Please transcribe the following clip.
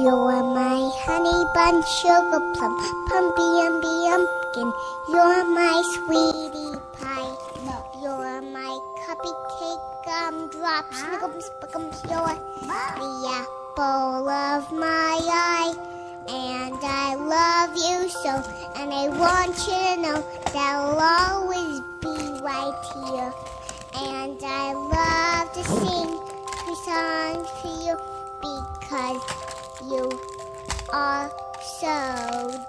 You're my honey bun, sugar plum, pumpy umby umpkin. You're my sweetie pie. You're my cupcake gumdrops, snickums, spickums. You're the apple of my eye. And I love you so, and I want you to know that I'll always be right here. And I love to sing three songs for you because you are so